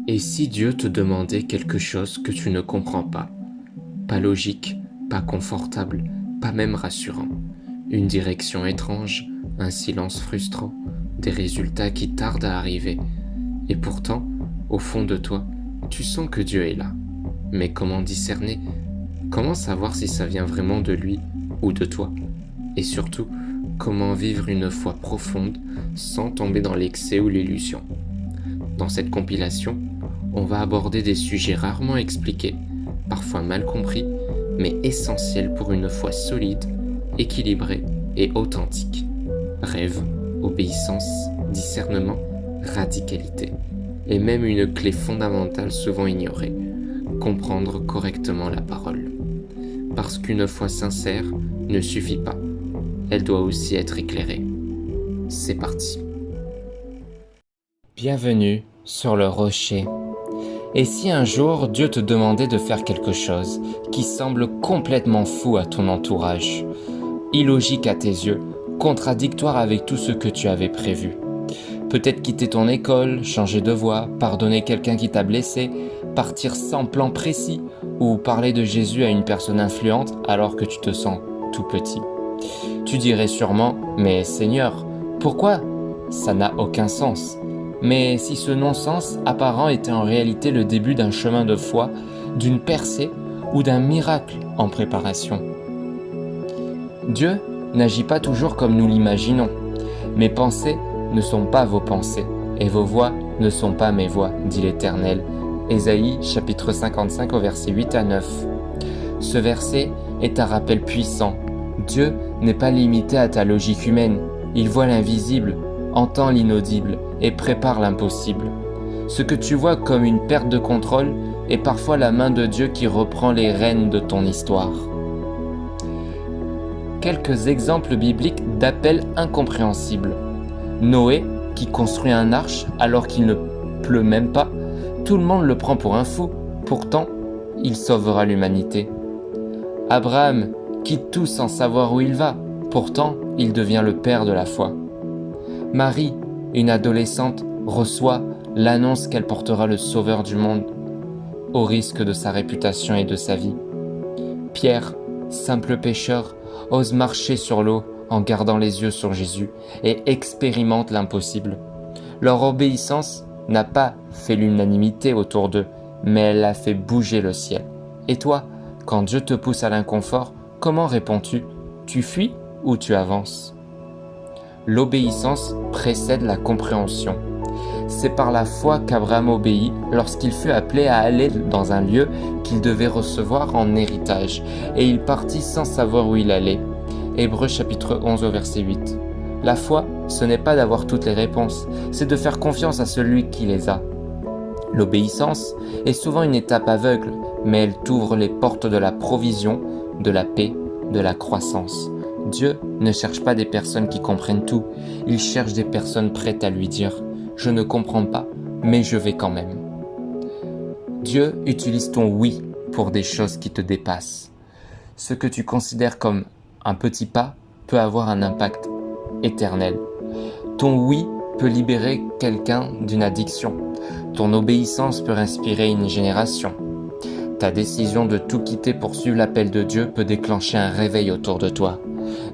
Et si Dieu te demandait quelque chose que tu ne comprends pas? Pas logique, pas confortable, pas même rassurant. Une direction étrange, un silence frustrant, des résultats qui tardent à arriver. Et pourtant, au fond de toi, tu sens que Dieu est là. Mais comment discerner? Comment savoir si ça vient vraiment de lui ou de toi? Et surtout, comment vivre une foi profonde sans tomber dans l'excès ou l'illusion? Dans cette compilation, on va aborder des sujets rarement expliqués, parfois mal compris, mais essentiels pour une foi solide, équilibrée et authentique. Rêve, obéissance, discernement, radicalité. Et même une clé fondamentale souvent ignorée, comprendre correctement la parole. Parce qu'une foi sincère ne suffit pas, elle doit aussi être éclairée. C'est parti. Bienvenue sur le rocher. Et si un jour Dieu te demandait de faire quelque chose qui semble complètement fou à ton entourage, illogique à tes yeux, contradictoire avec tout ce que tu avais prévu? Peut-être quitter ton école, changer de voie, pardonner quelqu'un qui t'a blessé, partir sans plan précis ou parler de Jésus à une personne influente alors que tu te sens tout petit. Tu dirais sûrement, mais Seigneur, pourquoi? Ça n'a aucun sens. Mais si ce non-sens apparent était en réalité le début d'un chemin de foi, d'une percée ou d'un miracle en préparation. Dieu n'agit pas toujours comme nous l'imaginons. Mes pensées ne sont pas vos pensées, et vos voix ne sont pas mes voix, dit l'Éternel. Ésaïe chapitre 55 au verset 8 à 9. Ce verset est un rappel puissant. Dieu n'est pas limité à ta logique humaine. Il voit l'invisible, entend l'inaudible et prépare l'impossible. Ce que tu vois comme une perte de contrôle est parfois la main de Dieu qui reprend les rênes de ton histoire. Quelques exemples bibliques d'appels incompréhensibles. Noé, qui construit un arche alors qu'il ne pleut même pas, tout le monde le prend pour un fou, pourtant il sauvera l'humanité. Abraham quitte tout sans savoir où il va, pourtant il devient le père de la foi. Marie, une adolescente, reçoit l'annonce qu'elle portera le sauveur du monde, au risque de sa réputation et de sa vie. Pierre, simple pêcheur, ose marcher sur l'eau en gardant les yeux sur Jésus et expérimente l'impossible. Leur obéissance n'a pas fait l'unanimité autour d'eux, mais elle a fait bouger le ciel. Et toi, quand Dieu te pousse à l'inconfort, comment réponds-tu? Tu fuis ou tu avances? L'obéissance précède la compréhension. C'est par la foi qu'Abraham obéit lorsqu'il fut appelé à aller dans un lieu qu'il devait recevoir en héritage, et il partit sans savoir où il allait. Hébreux chapitre 11 au verset 8. La foi, ce n'est pas d'avoir toutes les réponses, c'est de faire confiance à celui qui les a. L'obéissance est souvent une étape aveugle, mais elle t'ouvre les portes de la provision, de la paix, de la croissance. Dieu ne cherche pas des personnes qui comprennent tout, il cherche des personnes prêtes à lui dire « Je ne comprends pas, mais je vais quand même ». Dieu utilise ton oui pour des choses qui te dépassent. Ce que tu considères comme un petit pas peut avoir un impact éternel. Ton oui peut libérer quelqu'un d'une addiction. Ton obéissance peut inspirer une génération. Ta décision de tout quitter pour suivre l'appel de Dieu peut déclencher un réveil autour de toi.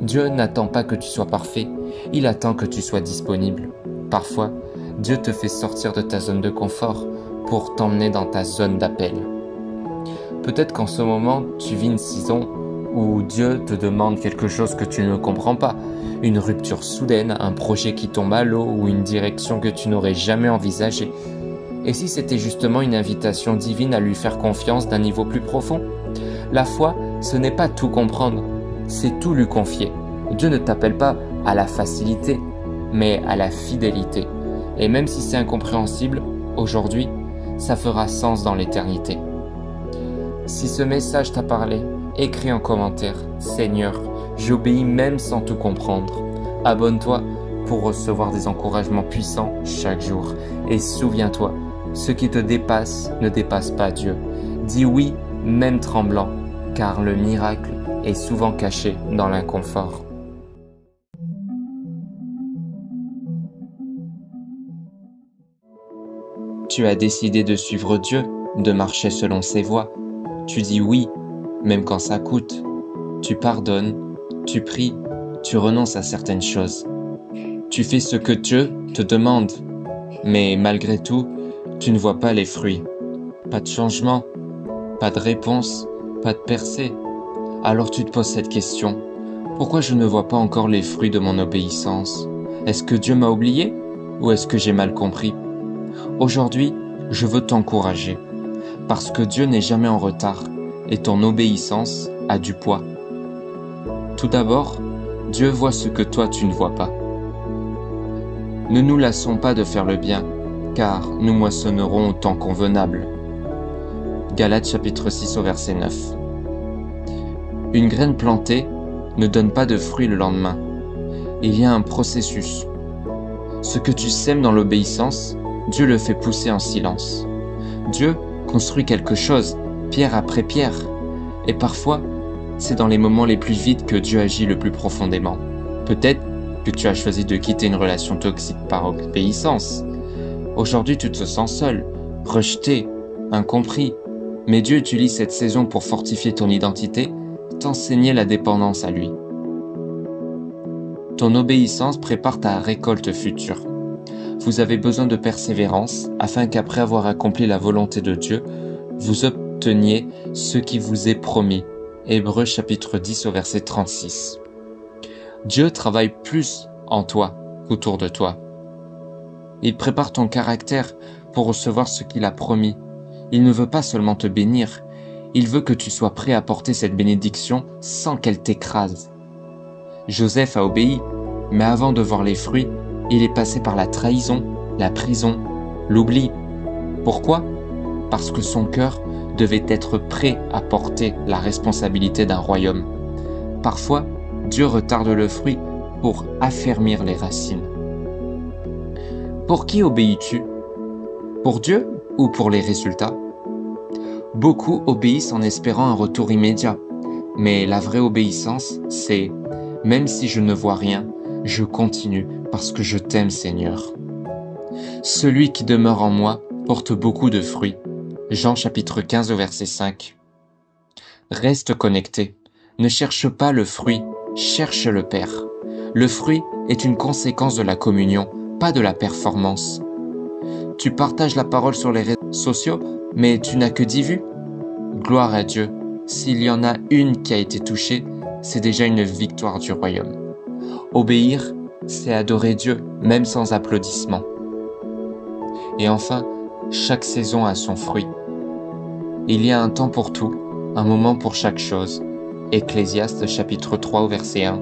Dieu n'attend pas que tu sois parfait, il attend que tu sois disponible. Parfois, Dieu te fait sortir de ta zone de confort pour t'emmener dans ta zone d'appel. Peut-être qu'en ce moment, tu vis une saison où Dieu te demande quelque chose que tu ne comprends pas, une rupture soudaine, un projet qui tombe à l'eau ou une direction que tu n'aurais jamais envisagée. Et si c'était justement une invitation divine à lui faire confiance d'un niveau plus profond? La foi, ce n'est pas tout comprendre, c'est tout lui confier. Dieu ne t'appelle pas à la facilité, mais à la fidélité. Et même si c'est incompréhensible, aujourd'hui, ça fera sens dans l'éternité. Si ce message t'a parlé, écris en commentaire « Seigneur, j'obéis même sans tout comprendre ». Abonne-toi pour recevoir des encouragements puissants chaque jour. Et souviens-toi, ce qui te dépasse ne dépasse pas Dieu. Dis oui, même tremblant, car le miracle est souvent caché dans l'inconfort. Tu as décidé de suivre Dieu, de marcher selon ses voies. Tu dis oui, même quand ça coûte. Tu pardonnes, tu pries, tu renonces à certaines choses. Tu fais ce que Dieu te demande, mais malgré tout, tu ne vois pas les fruits. Pas de changement, pas de réponse, pas de percée. Alors tu te poses cette question. Pourquoi je ne vois pas encore les fruits de mon obéissance? Est-ce que Dieu m'a oublié ou est-ce que j'ai mal compris? Aujourd'hui, je veux t'encourager, parce que Dieu n'est jamais en retard et ton obéissance a du poids. Tout d'abord, Dieu voit ce que toi tu ne vois pas. Ne nous lassons pas de faire le bien, car nous moissonnerons au temps convenable. Galates chapitre 6 au verset 9. Une graine plantée ne donne pas de fruits le lendemain. Il y a un processus. Ce que tu sèmes dans l'obéissance, Dieu le fait pousser en silence. Dieu construit quelque chose, pierre après pierre. Et parfois, c'est dans les moments les plus vides que Dieu agit le plus profondément. Peut-être que tu as choisi de quitter une relation toxique par obéissance. Aujourd'hui, tu te sens seul, rejeté, incompris. Mais Dieu utilise cette saison pour fortifier ton identité, t'enseigner la dépendance à lui. Ton obéissance prépare ta récolte future. Vous avez besoin de persévérance afin qu'après avoir accompli la volonté de Dieu, vous obteniez ce qui vous est promis. Hébreux chapitre 10 au verset 36. Dieu travaille plus en toi qu'autour de toi. Il prépare ton caractère pour recevoir ce qu'il a promis. Il ne veut pas seulement te bénir, il veut que tu sois prêt à porter cette bénédiction sans qu'elle t'écrase. Joseph a obéi, mais avant de voir les fruits, il est passé par la trahison, la prison, l'oubli. Pourquoi? Parce que son cœur devait être prêt à porter la responsabilité d'un royaume. Parfois, Dieu retarde le fruit pour affermir les racines. Pour qui obéis-tu? Pour Dieu ou pour les résultats? Beaucoup obéissent en espérant un retour immédiat, mais la vraie obéissance, c'est « même si je ne vois rien, je continue parce que je t'aime Seigneur ». Celui qui demeure en moi porte beaucoup de fruits. Jean chapitre 15 au verset 5. Reste connecté. Ne cherche pas le fruit, cherche le Père. Le fruit est une conséquence de la communion, pas de la performance. Tu partages la parole sur les réseaux sociaux, mais tu n'as que 10 vues. Gloire à Dieu. S'il y en a une qui a été touchée, c'est déjà une victoire du royaume. Obéir, c'est adorer Dieu, même sans applaudissements. Et enfin, chaque saison a son fruit. Il y a un temps pour tout, un moment pour chaque chose. Ecclésiaste chapitre 3 au verset 1.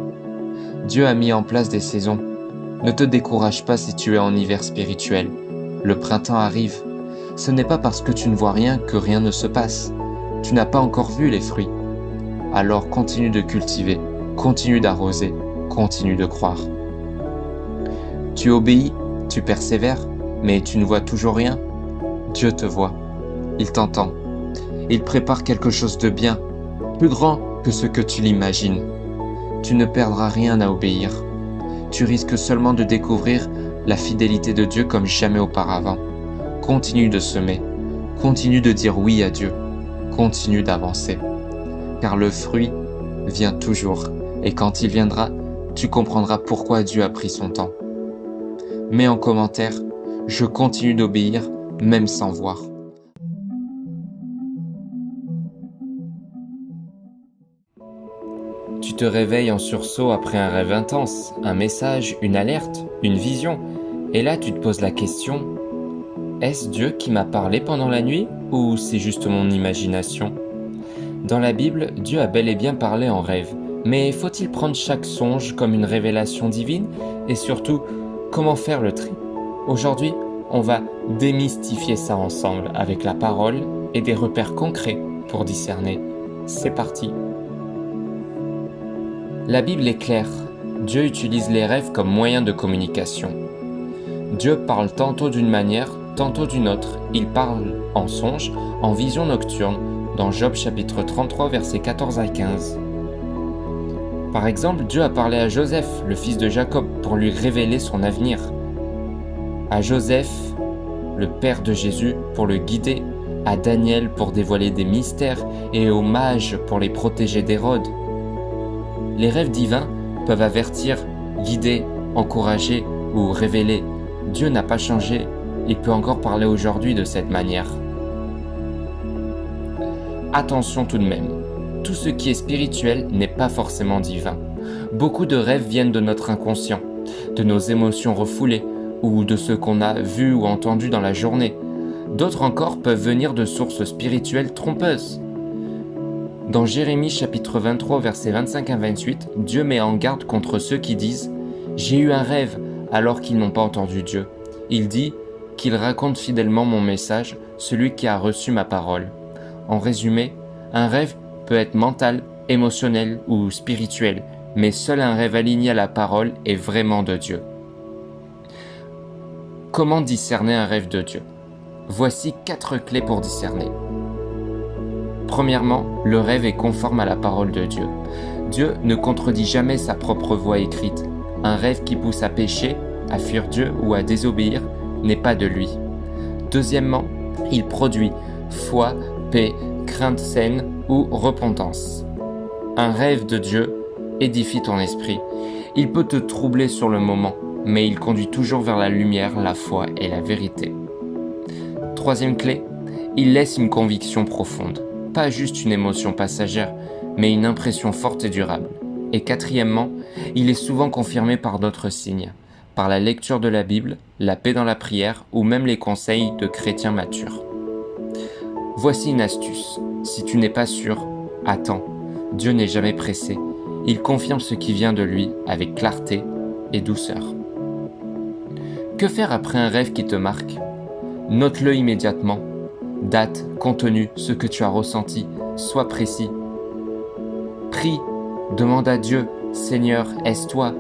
Dieu a mis en place des saisons. Ne te décourage pas si tu es en hiver spirituel. Le printemps arrive. Ce n'est pas parce que tu ne vois rien que rien ne se passe. Tu n'as pas encore vu les fruits. Alors continue de cultiver, continue d'arroser, continue de croire. Tu obéis, tu persévères, mais tu ne vois toujours rien. Dieu te voit, il t'entend. Il prépare quelque chose de bien, plus grand que ce que tu l'imagines. Tu ne perdras rien à obéir. Tu risques seulement de découvrir la fidélité de Dieu comme jamais auparavant. Continue de semer, continue de dire oui à Dieu, continue d'avancer. Car le fruit vient toujours, et quand il viendra, tu comprendras pourquoi Dieu a pris son temps. Mets en commentaire, je continue d'obéir, même sans voir. Tu te réveilles en sursaut après un rêve intense, un message, une alerte, une vision. Et là, tu te poses la question, est-ce Dieu qui m'a parlé pendant la nuit ou c'est juste mon imagination? Dans la Bible, Dieu a bel et bien parlé en rêve. Mais faut-il prendre chaque songe comme une révélation divine? Et surtout, comment faire le tri? Aujourd'hui, on va démystifier ça ensemble avec la parole et des repères concrets pour discerner. C'est parti! La Bible est claire. Dieu utilise les rêves comme moyen de communication. Dieu parle tantôt d'une manière, tantôt d'une autre. Il parle en songe, en vision nocturne, dans Job chapitre 33, versets 14 à 15. Par exemple, Dieu a parlé à Joseph, le fils de Jacob, pour lui révéler son avenir. À Joseph, le père de Jésus pour le guider, à Daniel pour dévoiler des mystères et aux mages pour les protéger d'Hérode. Les rêves divins peuvent avertir, guider, encourager ou révéler. Dieu n'a pas changé, il peut encore parler aujourd'hui de cette manière. Attention tout de même, tout ce qui est spirituel n'est pas forcément divin. Beaucoup de rêves viennent de notre inconscient, de nos émotions refoulées ou de ce qu'on a vu ou entendu dans la journée. D'autres encore peuvent venir de sources spirituelles trompeuses. Dans Jérémie chapitre 23 versets 25 à 28, Dieu met en garde contre ceux qui disent « J'ai eu un rêve » alors qu'ils n'ont pas entendu Dieu. Il dit qu'il raconte fidèlement mon message, celui qui a reçu ma parole. En résumé, un rêve peut être mental, émotionnel ou spirituel, mais seul un rêve aligné à la parole est vraiment de Dieu. Comment discerner un rêve de Dieu ? Voici 4 clés pour discerner. Premièrement, le rêve est conforme à la parole de Dieu. Dieu ne contredit jamais sa propre voix écrite. Un rêve qui pousse à pécher, à fuir Dieu ou à désobéir n'est pas de lui. Deuxièmement, il produit foi, paix, crainte saine ou repentance. Un rêve de Dieu édifie ton esprit. Il peut te troubler sur le moment, mais il conduit toujours vers la lumière, la foi et la vérité. Troisième clé, il laisse une conviction profonde. Pas juste une émotion passagère, mais une impression forte et durable. Et quatrièmement, il est souvent confirmé par d'autres signes, par la lecture de la Bible, la paix dans la prière ou même les conseils de chrétiens matures. Voici une astuce. Si tu n'es pas sûr, attends. Dieu n'est jamais pressé. Il confirme ce qui vient de lui avec clarté et douceur. Que faire après un rêve qui te marque ? Note-le immédiatement. Date, contenu, ce que tu as ressenti, sois précis. Prie, demande à Dieu, Seigneur, est-ce toi ?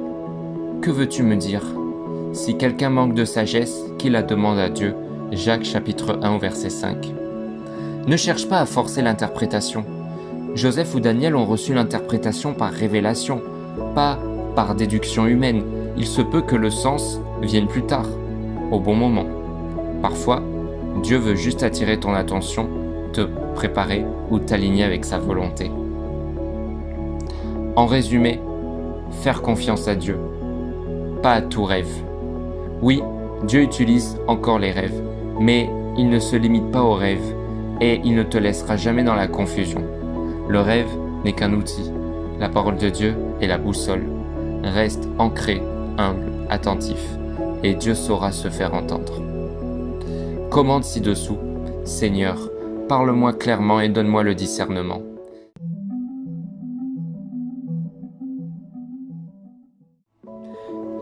Que veux-tu me dire ? Si quelqu'un manque de sagesse, qu'il la demande à Dieu. Jacques chapitre 1 verset 5. Ne cherche pas à forcer l'interprétation. Joseph ou Daniel ont reçu l'interprétation par révélation, pas par déduction humaine. Il se peut que le sens vienne plus tard, au bon moment. Parfois, Dieu veut juste attirer ton attention, te préparer ou t'aligner avec sa volonté. En résumé, faire confiance à Dieu, pas à tout rêve. Oui, Dieu utilise encore les rêves, mais il ne se limite pas aux rêves et il ne te laissera jamais dans la confusion. Le rêve n'est qu'un outil. La parole de Dieu est la boussole. Reste ancré, humble, attentif, et Dieu saura se faire entendre. Commande ci-dessous, Seigneur, parle-moi clairement et donne-moi le discernement.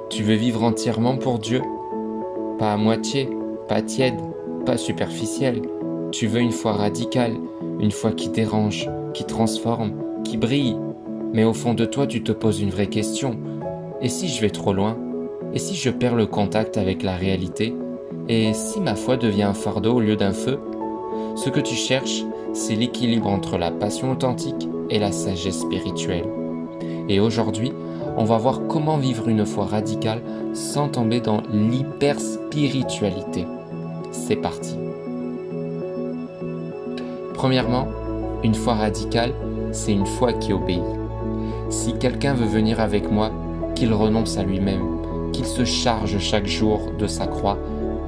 Tu veux vivre entièrement pour Dieu ? Pas à moitié, pas tiède, pas superficielle. Tu veux une foi radicale, une foi qui dérange, qui transforme, qui brille. Mais au fond de toi, tu te poses une vraie question. Et si je vais trop loin ? Et si je perds le contact avec la réalité ? Et si ma foi devient un fardeau au lieu d'un feu ? Ce que tu cherches, c'est l'équilibre entre la passion authentique et la sagesse spirituelle. Et aujourd'hui, on va voir comment vivre une foi radicale sans tomber dans l'hyperspiritualité. C'est parti. Premièrement, une foi radicale, c'est une foi qui obéit. Si quelqu'un veut venir avec moi, qu'il renonce à lui-même, qu'il se charge chaque jour de sa croix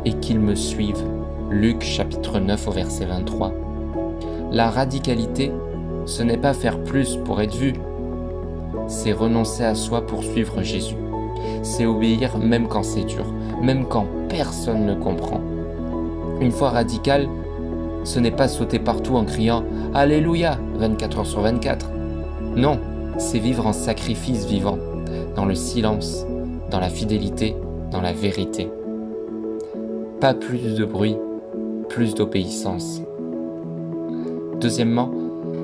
et qu'il me suive. Luc chapitre 9 au verset 23. La radicalité, ce n'est pas faire plus pour être vu, c'est renoncer à soi pour suivre Jésus. C'est obéir même quand c'est dur, même quand personne ne comprend. Une foi radicale, ce n'est pas sauter partout en criant « Alléluia » 24 heures sur 24. Non, c'est vivre en sacrifice vivant, dans le silence, dans la fidélité, dans la vérité. Pas plus de bruit, plus d'obéissance. Deuxièmement,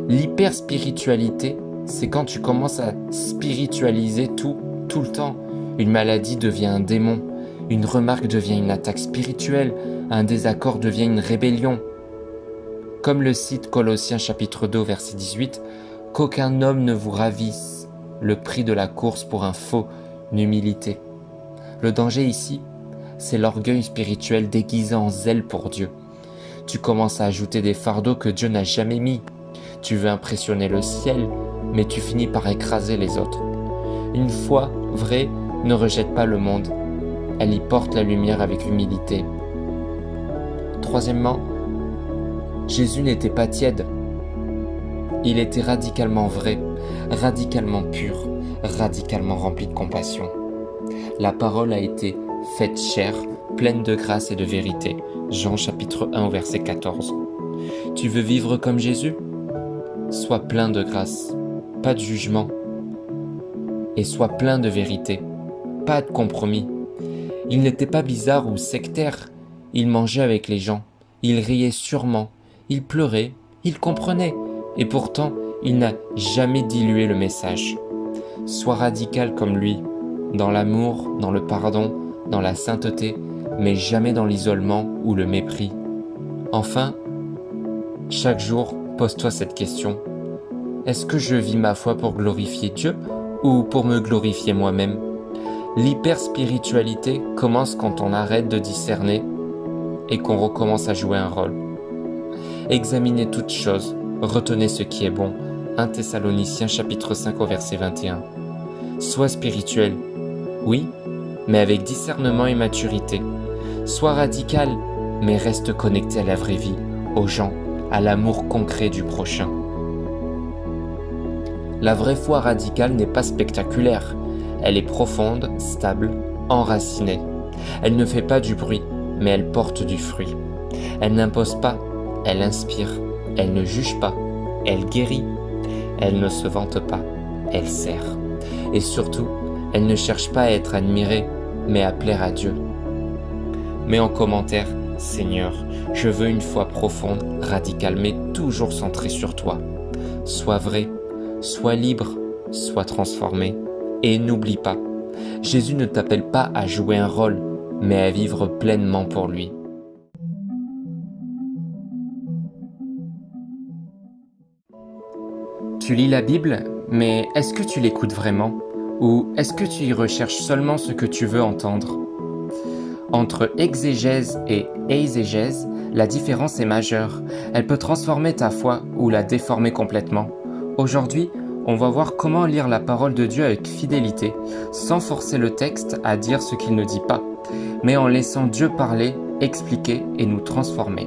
l'hyperspiritualité, c'est quand tu commences à spiritualiser tout le temps. Une maladie devient un démon, une remarque devient une attaque spirituelle, un désaccord devient une rébellion. Comme le cite Colossiens chapitre 2 verset 18, « Qu'aucun homme ne vous ravisse, le prix de la course pour un faux, une humilité. » Le danger ici, c'est l'orgueil spirituel déguisé en zèle pour Dieu. Tu commences à ajouter des fardeaux que Dieu n'a jamais mis. Tu veux impressionner le ciel, mais tu finis par écraser les autres. Une foi vraie ne rejette pas le monde. Elle y porte la lumière avec humilité. Troisièmement, Jésus n'était pas tiède. Il était radicalement vrai, radicalement pur, radicalement rempli de compassion. La parole a été faite chair, pleine de grâce et de vérité. Jean chapitre 1 verset 14. Tu veux vivre comme Jésus ? Sois plein de grâce, pas de jugement. Et sois plein de vérité, pas de compromis. Il n'était pas bizarre ou sectaire. Il mangeait avec les gens. Il riait sûrement. Il pleurait. Il comprenait. Et pourtant, il n'a jamais dilué le message. Sois radical comme lui, dans l'amour, dans le pardon, dans la sainteté, mais jamais dans l'isolement ou le mépris. Enfin, chaque jour, pose-toi cette question. Est-ce que je vis ma foi pour glorifier Dieu ou pour me glorifier moi-même ? L'hyperspiritualité commence quand on arrête de discerner et qu'on recommence à jouer un rôle. Examinez toutes choses, retenez ce qui est bon. 1 Thessaloniciens chapitre 5 au verset 21. Sois spirituel, oui, mais avec discernement et maturité. Sois radical, mais reste connecté à la vraie vie, aux gens, à l'amour concret du prochain. La vraie foi radicale n'est pas spectaculaire. Elle est profonde, stable, enracinée. Elle ne fait pas du bruit, mais elle porte du fruit. Elle n'impose pas, elle inspire. Elle ne juge pas, elle guérit. Elle ne se vante pas, elle sert. Et surtout, elle ne cherche pas à être admirée, mais à plaire à Dieu. Mets en commentaire, Seigneur, je veux une foi profonde, radicale, mais toujours centrée sur toi. Sois vrai, sois libre, sois transformé. Et n'oublie pas, Jésus ne t'appelle pas à jouer un rôle, mais à vivre pleinement pour lui. Tu lis la Bible, mais est-ce que tu l'écoutes vraiment ? Ou est-ce que tu y recherches seulement ce que tu veux entendre ? Entre exégèse et eiségèse, la différence est majeure. Elle peut transformer ta foi ou la déformer complètement. Aujourd'hui, on va voir comment lire la parole de Dieu avec fidélité, sans forcer le texte à dire ce qu'il ne dit pas, mais en laissant Dieu parler, expliquer et nous transformer.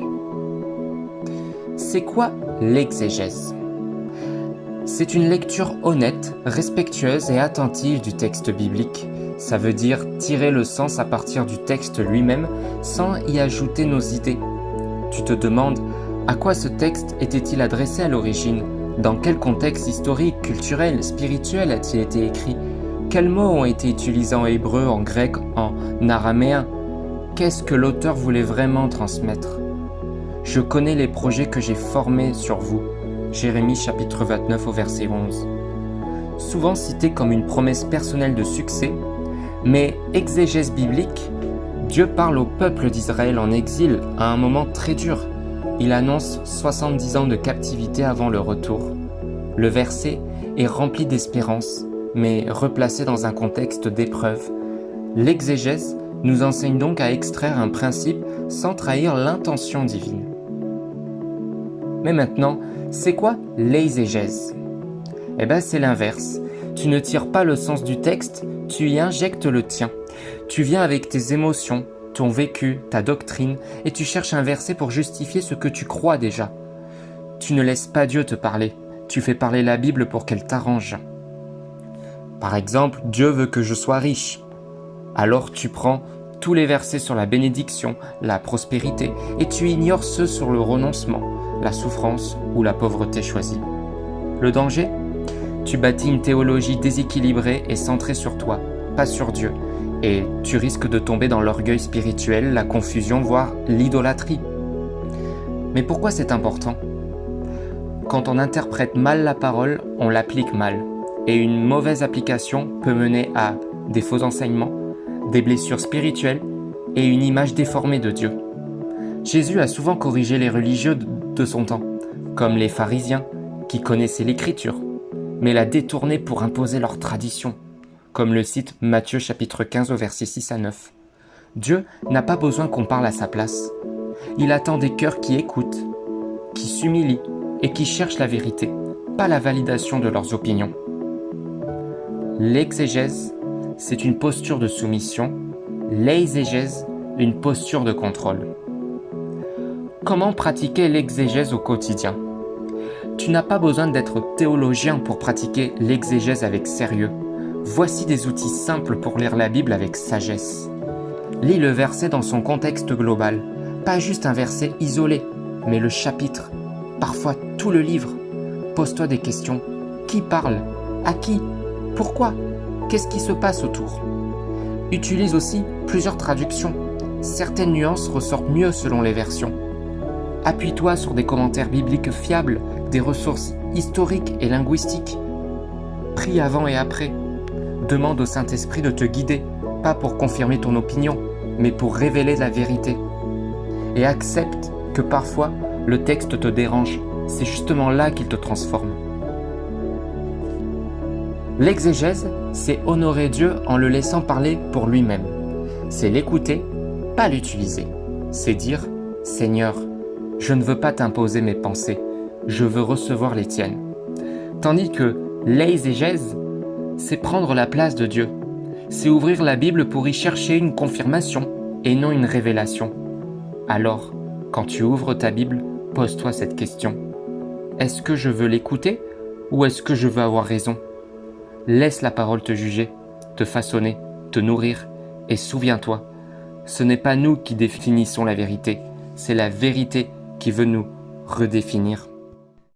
C'est quoi l'exégèse ? C'est une lecture honnête, respectueuse et attentive du texte biblique. Ça veut dire tirer le sens à partir du texte lui-même sans y ajouter nos idées. Tu te demandes, à quoi ce texte était-il adressé à l'origine ? Dans quel contexte historique, culturel, spirituel a-t-il été écrit ? Quels mots ont été utilisés en hébreu, en grec, en araméen ? Qu'est-ce que l'auteur voulait vraiment transmettre ? Je connais les projets que j'ai formés sur vous. Jérémie chapitre 29 au verset 11. Souvent cité comme une promesse personnelle de succès, mais exégèse biblique, Dieu parle au peuple d'Israël en exil à un moment très dur. Il annonce 70 ans de captivité avant le retour. Le verset est rempli d'espérance, mais replacé dans un contexte d'épreuve. L'exégèse nous enseigne donc à extraire un principe sans trahir l'intention divine. Mais maintenant, c'est quoi l'exégèse ? C'est l'inverse. Tu ne tires pas le sens du texte, tu y injectes le tien. Tu viens avec tes émotions, ton vécu, ta doctrine, et tu cherches un verset pour justifier ce que tu crois déjà. Tu ne laisses pas Dieu te parler, tu fais parler la Bible pour qu'elle t'arrange. Par exemple, Dieu veut que je sois riche. Alors tu prends tous les versets sur la bénédiction, la prospérité, et tu ignores ceux sur le renoncement, la souffrance ou la pauvreté choisie. Le danger ? Tu bâtis une théologie déséquilibrée et centrée sur toi, pas sur Dieu, et tu risques de tomber dans l'orgueil spirituel, la confusion, voire l'idolâtrie. Mais pourquoi c'est important ? Quand on interprète mal la parole, on l'applique mal, et une mauvaise application peut mener à des faux enseignements, des blessures spirituelles et une image déformée de Dieu. Jésus a souvent corrigé les religieux de son temps, comme les pharisiens qui connaissaient l'écriture, mais l'a détourné pour imposer leur tradition, comme le cite Matthieu chapitre 15 au verset 6 à 9. Dieu n'a pas besoin qu'on parle à sa place. Il attend des cœurs qui écoutent, qui s'humilient et qui cherchent la vérité, pas la validation de leurs opinions. L'exégèse, c'est une posture de soumission. L'eiségèse, une posture de contrôle. Comment pratiquer l'exégèse au quotidien ? Tu n'as pas besoin d'être théologien pour pratiquer l'exégèse avec sérieux. Voici des outils simples pour lire la Bible avec sagesse. Lis le verset dans son contexte global, pas juste un verset isolé, mais le chapitre, parfois tout le livre. Pose-toi des questions. Qui parle ? À qui ? Pourquoi ? Qu'est-ce qui se passe autour ? Utilise aussi plusieurs traductions. Certaines nuances ressortent mieux selon les versions. Appuie-toi sur des commentaires bibliques fiables, des ressources historiques et linguistiques. Prie avant et après. Demande au Saint-Esprit de te guider, pas pour confirmer ton opinion, mais pour révéler la vérité. Et accepte que parfois, le texte te dérange. C'est justement là qu'il te transforme. L'exégèse, c'est honorer Dieu en le laissant parler pour lui-même. C'est l'écouter, pas l'utiliser. C'est dire « Seigneur, je ne veux pas t'imposer mes pensées, je veux recevoir les tiennes. » Tandis que l'exégèse, c'est prendre la place de Dieu. C'est ouvrir la Bible pour y chercher une confirmation et non une révélation. Alors, quand tu ouvres ta Bible, pose-toi cette question. Est-ce que je veux l'écouter ou est-ce que je veux avoir raison ? Laisse la parole te juger, te façonner, te nourrir et souviens-toi, ce n'est pas nous qui définissons la vérité, c'est la vérité qui veut nous redéfinir.